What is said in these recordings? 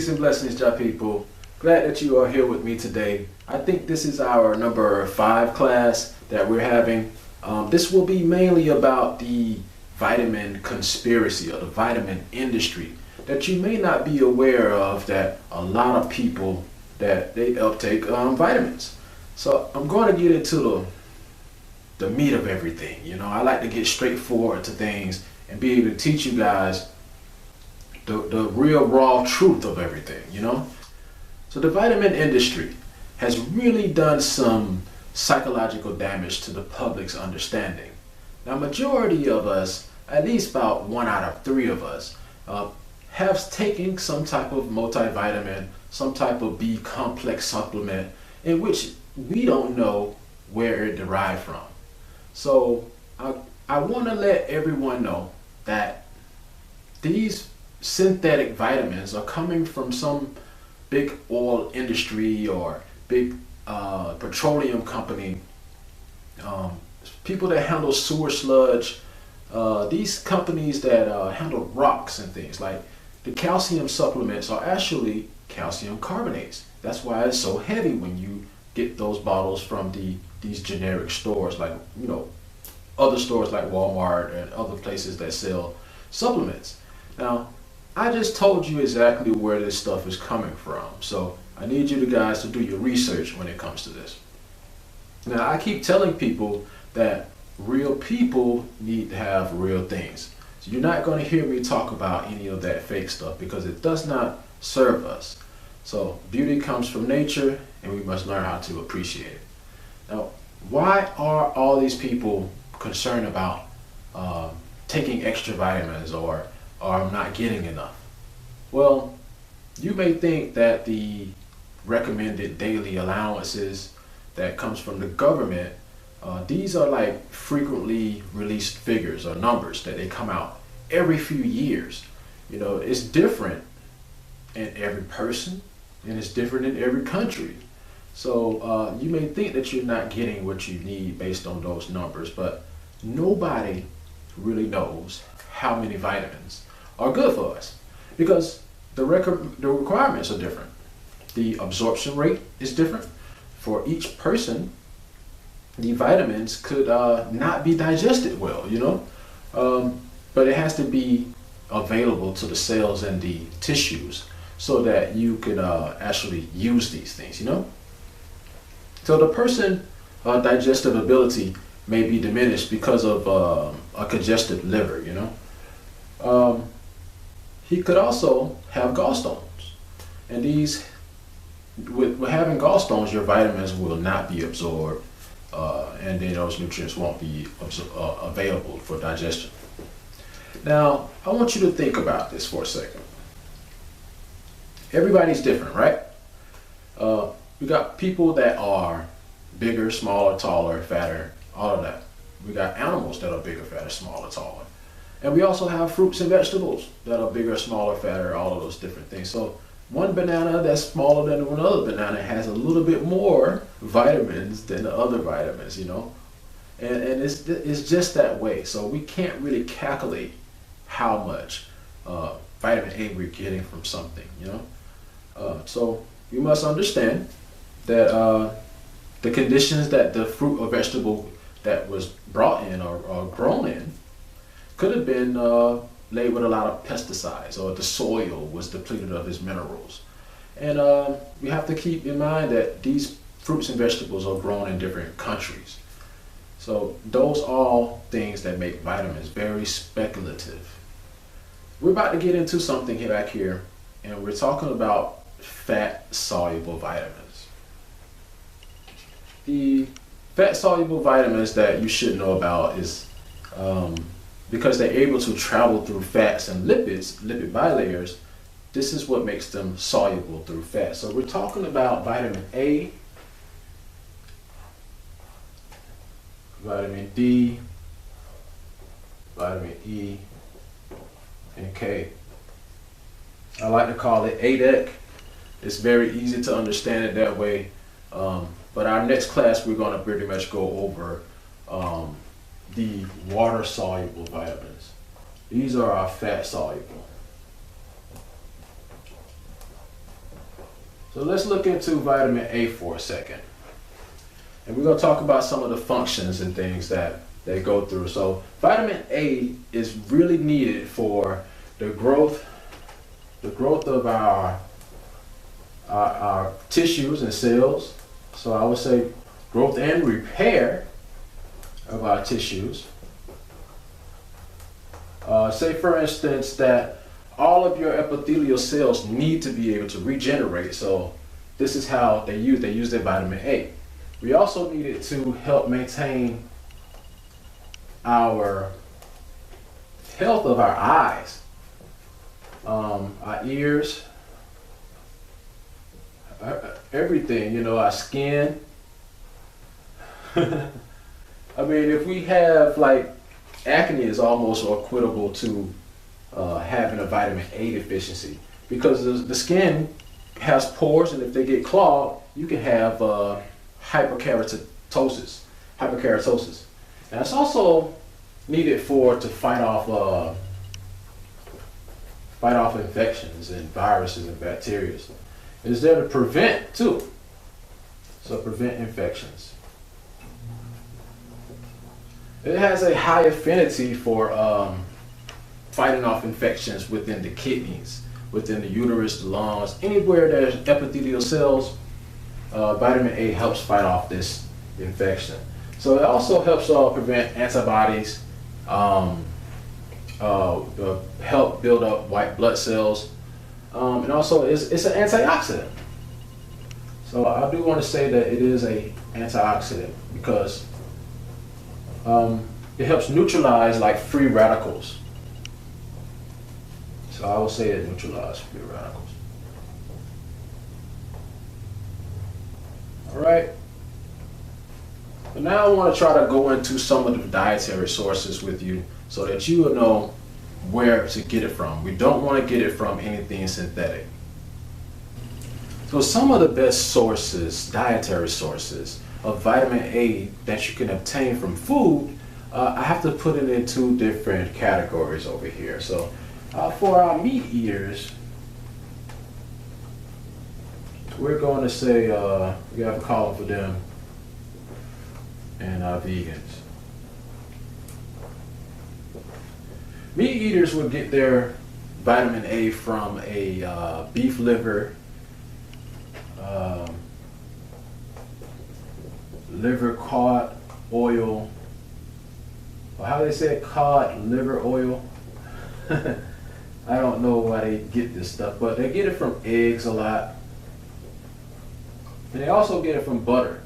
Peace and blessings, Jah people. Glad that you are here with me today. I think this is our number 5 class that we're having. This will be mainly about the vitamin conspiracy or the vitamin industry that you may not be aware of, that a lot of people that they uptake vitamins. So I'm going to get into the meat of everything. You know, I like to get straightforward to things and be able to teach you guys the real raw truth of everything, you know? So the vitamin industry has really done some psychological damage to the public's understanding. Now, majority of us, at least about 1 out of 3 of us, have taken some type of multivitamin, some type of B complex supplement in which we don't know where it derived from. So I want to let everyone know that these synthetic vitamins are coming from some big oil industry or big petroleum company, people that handle sewer sludge, these companies that handle rocks and things. Like the calcium supplements are actually calcium carbonates. That's why it's so heavy when you get those bottles from these generic stores, like, you know, other stores like Walmart and other places that sell supplements. Now, I just told you exactly where this stuff is coming from, so I need you guys to do your research when it comes to this. Now, I keep telling people that real people need to have real things. So you're not going to hear me talk about any of that fake stuff because it does not serve us. So beauty comes from nature and we must learn how to appreciate it. Now, why are all these people concerned about taking extra vitamins or not getting enough? Well, you may think that the recommended daily allowances that comes from the government, these are like frequently released figures or numbers that they come out every few years. You know, it's different in every person and it's different in every country. So you may think that you're not getting what you need based on those numbers, but nobody really knows how many vitamins are good for us because the requirements are different. The absorption rate is different. For each person, the vitamins could not be digested well, you know, but it has to be available to the cells and the tissues so that you could actually use these things, you know. So the person's digestive ability may be diminished because of a congested liver, you know. He could also have gallstones, and these, with having gallstones, your vitamins will not be absorbed, and then those nutrients won't be available for digestion. Now, I want you to think about this for a second. Everybody's different, right? We got people that are bigger, smaller, taller, fatter, all of that. We got animals that are bigger, fatter, smaller, taller. And we also have fruits and vegetables that are bigger, smaller, fatter, all of those different things. So one banana that's smaller than another banana has a little bit more vitamins than the other vitamins, you know. And it's just that way. So we can't really calculate how much vitamin A we're getting from something, you know. So you must understand that the conditions that the fruit or vegetable that was brought in or grown in could have been laid with a lot of pesticides, or the soil was depleted of its minerals. And we have to keep in mind that these fruits and vegetables are grown in different countries. So those are all things that make vitamins very speculative. We're about to get into something here back here, and we're talking about fat-soluble vitamins. The fat-soluble vitamins that you should know about is because they're able to travel through fats and lipids, lipid bilayers, this is what makes them soluble through fat. So we're talking about vitamin A, vitamin D, vitamin E, and K. I like to call it ADEC. It's very easy to understand it that way. But our next class, we're going to pretty much go over the water-soluble vitamins. These are our fat-soluble. So let's look into vitamin A for a second. And we're going to talk about some of the functions and things that they go through. So vitamin A is really needed for the growth of our tissues and cells. So I would say growth and repair of our tissues. Say for instance that all of your epithelial cells need to be able to regenerate. So this is how they use their vitamin A. We also need it to help maintain our health of our eyes, our ears, everything, you know, our skin. I mean, if we have like acne is almost equitable to having a vitamin A deficiency, because the skin has pores, and if they get clogged, you can have hyperkeratosis. And it's also needed to fight off infections and viruses and bacteria. It's there to prevent too. So prevent infections. It has a high affinity for fighting off infections within the kidneys, within the uterus, the lungs, anywhere there's epithelial cells. Vitamin A helps fight off this infection. So it also helps prevent antibodies, help build up white blood cells, and also it's an antioxidant. So I do want to say that it is an antioxidant because it helps neutralize like free radicals. So I would say it neutralizes free radicals. All right. But now I want to try to go into some of the dietary sources with you so that you will know where to get it from. We don't want to get it from anything synthetic. So some of the best sources, dietary sources of vitamin A that you can obtain from food, I have to put it in two different categories over here. So for our meat eaters, we're going to say we have a column for them and vegans. Meat eaters would get their vitamin A from a beef liver, liver cod oil, or how they say it, cod liver oil. I don't know why they get this stuff, but they get it from eggs a lot. And they also get it from butter.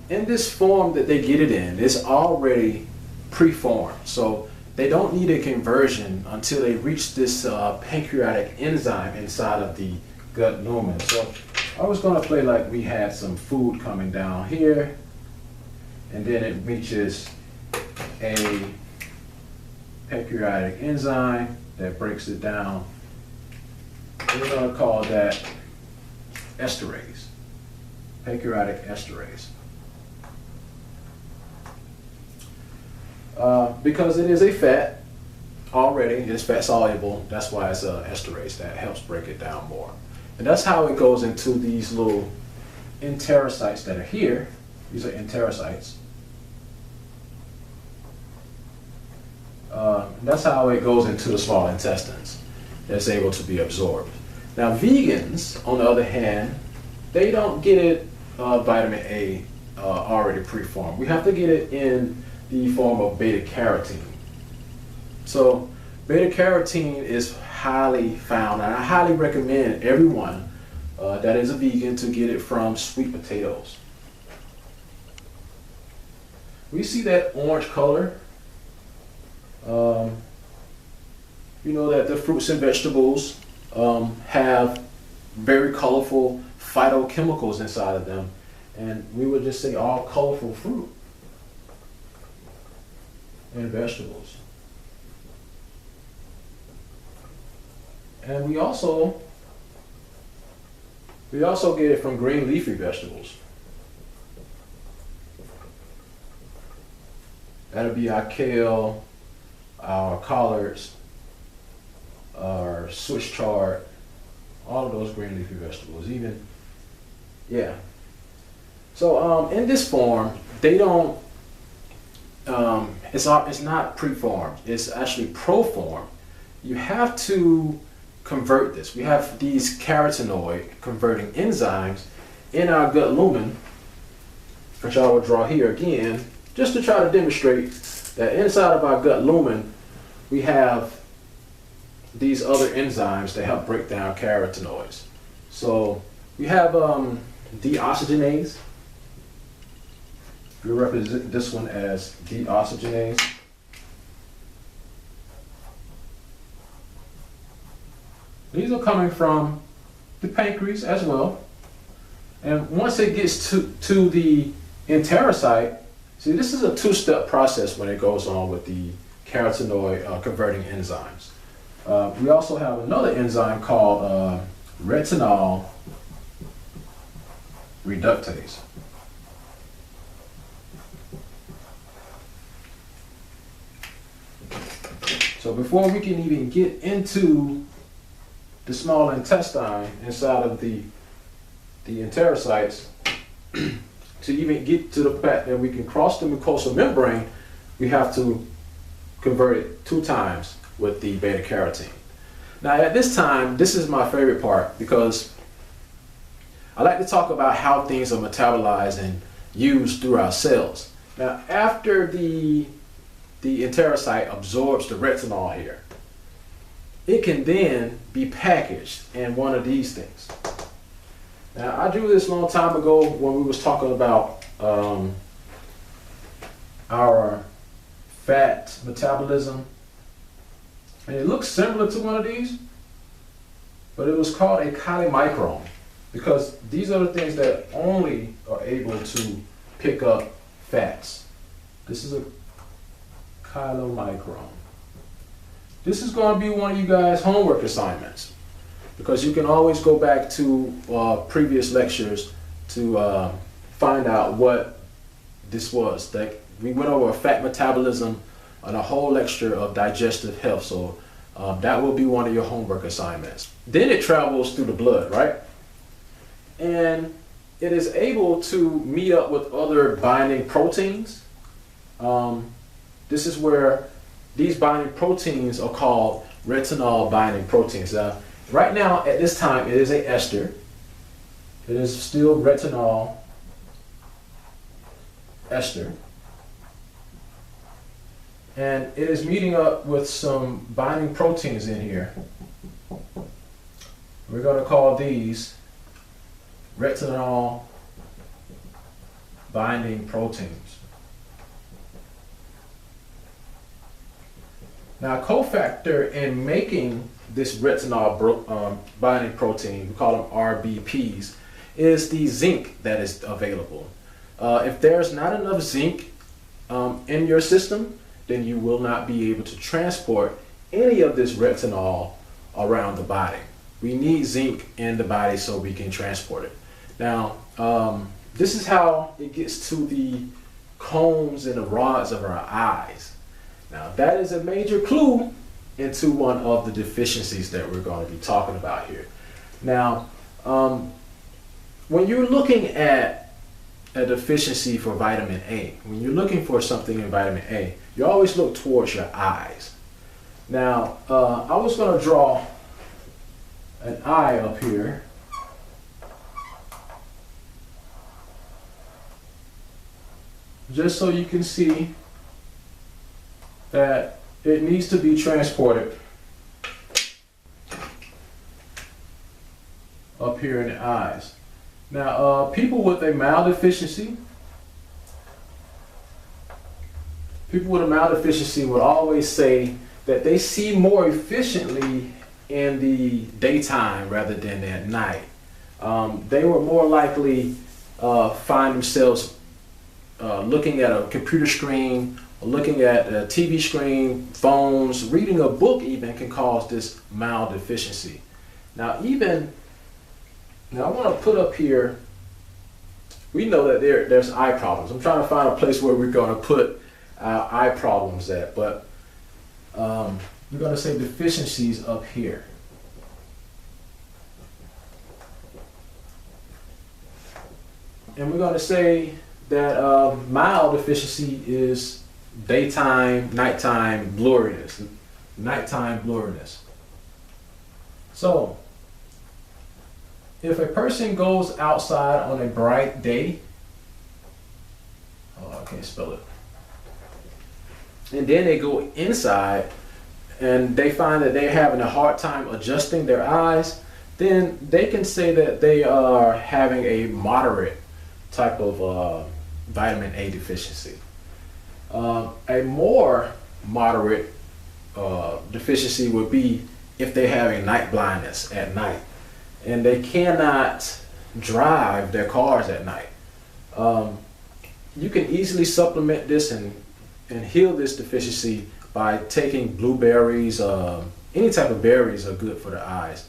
In this form that they get it in, it's already preformed. So they don't need a conversion until they reach this pancreatic enzyme inside of the gut lumen. So I was going to play like we had some food coming down here, and then it reaches a pancreatic enzyme that breaks it down. We're going to call that esterase, pancreatic esterase. Because it is a fat already, it's fat soluble, that's why it's an esterase that helps break it down more. And that's how it goes into these little enterocytes that are here. These are enterocytes. That's how it goes into the small intestines. That's able to be absorbed. Now vegans, on the other hand, they don't get it vitamin A already preformed. We have to get it in the form of beta carotene. So beta carotene is highly found, and I highly recommend everyone that is a vegan to get it from sweet potatoes. We see that orange color. You know that the fruits and vegetables have very colorful phytochemicals inside of them, and we would just say all colorful fruit and vegetables. And we also get it from green leafy vegetables. That'll be our kale, our collards, or Swiss chard, all of those green leafy vegetables, even, yeah. So in this form, they don't, it's not preformed, it's actually proformed. You have to convert this. We have these carotenoid converting enzymes in our gut lumen, which I will draw here again, just to try to demonstrate that inside of our gut lumen, we have these other enzymes that help break down carotenoids. So we have deoxygenase. We represent this one as deoxygenase. These are coming from the pancreas as well. And once it gets to the enterocyte, see, this is a two-step process when it goes on with the carotenoid converting enzymes. We also have another enzyme called retinol reductase. So before we can even get into the small intestine inside of the enterocytes, to even get to the fact that we can cross the mucosal membrane, we have to convert it 2 times with the beta carotene. Now at this time, this is my favorite part because I like to talk about how things are metabolized and used through our cells. Now after the enterocyte absorbs the retinol here, it can then be packaged in one of these things. Now I drew this a long time ago when we was talking about our fat metabolism, and it looks similar to one of these, but it was called a chylomicron because these are the things that only are able to pick up fats. This is a chylomicron. This is going to be one of you guys' homework assignments because you can always go back to previous lectures to find out what this was. That we went over fat metabolism and a whole lecture of digestive health, so that will be one of your homework assignments. Then it travels through the blood, right? And it is able to meet up with other binding proteins. This is where these binding proteins are called retinol binding proteins. Right now, at this time, it is an ester. It is still retinol ester. And it is meeting up with some binding proteins in here. We're going to call these retinol binding proteins. Now, a cofactor in making this retinol binding protein, we call them RBPs, is the zinc that is available. If there's not enough zinc in your system, then you will not be able to transport any of this retinol around the body. We need zinc in the body so we can transport it. Now, this is how it gets to the cones and the rods of our eyes. Now, that is a major clue into one of the deficiencies that we're going to be talking about here. Now, when you're looking at a deficiency for vitamin A, when you're looking for something in vitamin A, you always look towards your eyes. Now, I was going to draw an eye up here. Just so you can see that it needs to be transported up here in the eyes. Now, people with a mild deficiency, would always say that they see more efficiently in the daytime rather than at night. They were more likely find themselves looking at a computer screen, looking at a TV screen, phones, reading a book even can cause this mild deficiency. Now I want to put up here, we know that there's eye problems. I'm trying to find a place where we're going to put our eye problems at, but we're going to say deficiencies up here. And we're going to say that mild deficiency is daytime, nighttime blurriness. Nighttime blurriness. So, if a person goes outside on a bright day, oh, I can't spell it. And then they go inside and they find that they're having a hard time adjusting their eyes, then they can say that they are having a moderate type of vitamin A deficiency. A more moderate deficiency would be if they're having night blindness at night and they cannot drive their cars at night. You can easily supplement this and heal this deficiency by taking blueberries. Any type of berries are good for the eyes.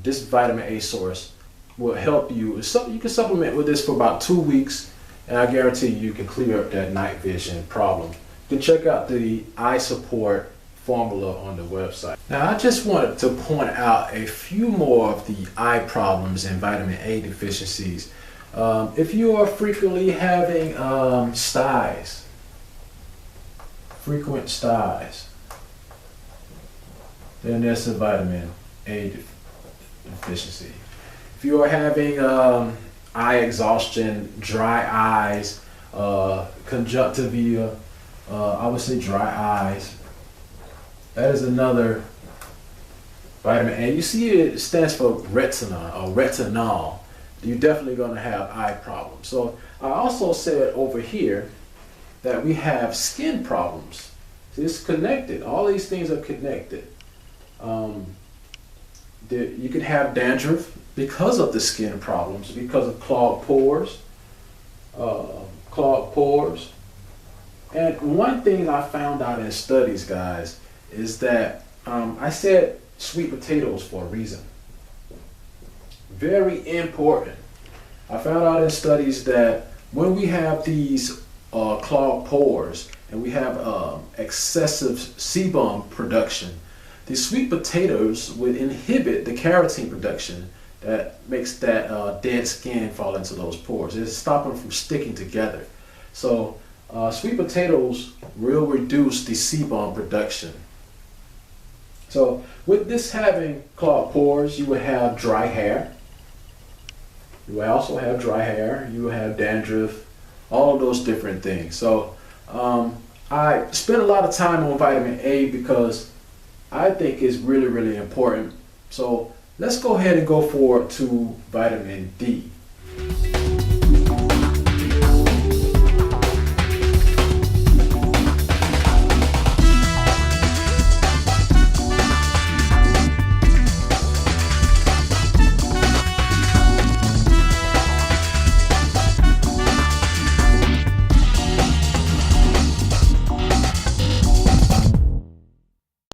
This vitamin A source will help you. You can supplement with this for about 2 weeks, and I guarantee you can clear up that night vision problem. You can check out the eye support formula on the website. Now, I just wanted to point out a few more of the eye problems and vitamin A deficiencies. If you are frequently having frequent styes, then that's a vitamin A deficiency. If you are having eye exhaustion, dry eyes, conjunctiva, I would say dry eyes, that is another vitamin A. You see it stands for retina or retinol. You're definitely going to have eye problems. So I also said over here that we have skin problems. See, it's connected. All these things are connected. You can have dandruff because of the skin problems, because of clogged pores. And one thing I found out in studies, guys, is that I said sweet potatoes for a reason. Very important. I found out in studies that when we have these clogged pores and we have excessive sebum production, the sweet potatoes would inhibit the keratin production that makes that dead skin fall into those pores. It stops them from sticking together. So sweet potatoes will reduce the sebum production. So with this having clogged pores, you would have dry hair. You will also have dry hair. You will have dandruff, all of those different things. So I spent a lot of time on vitamin A because I think it's really, really important. So let's go ahead and go forward to vitamin D.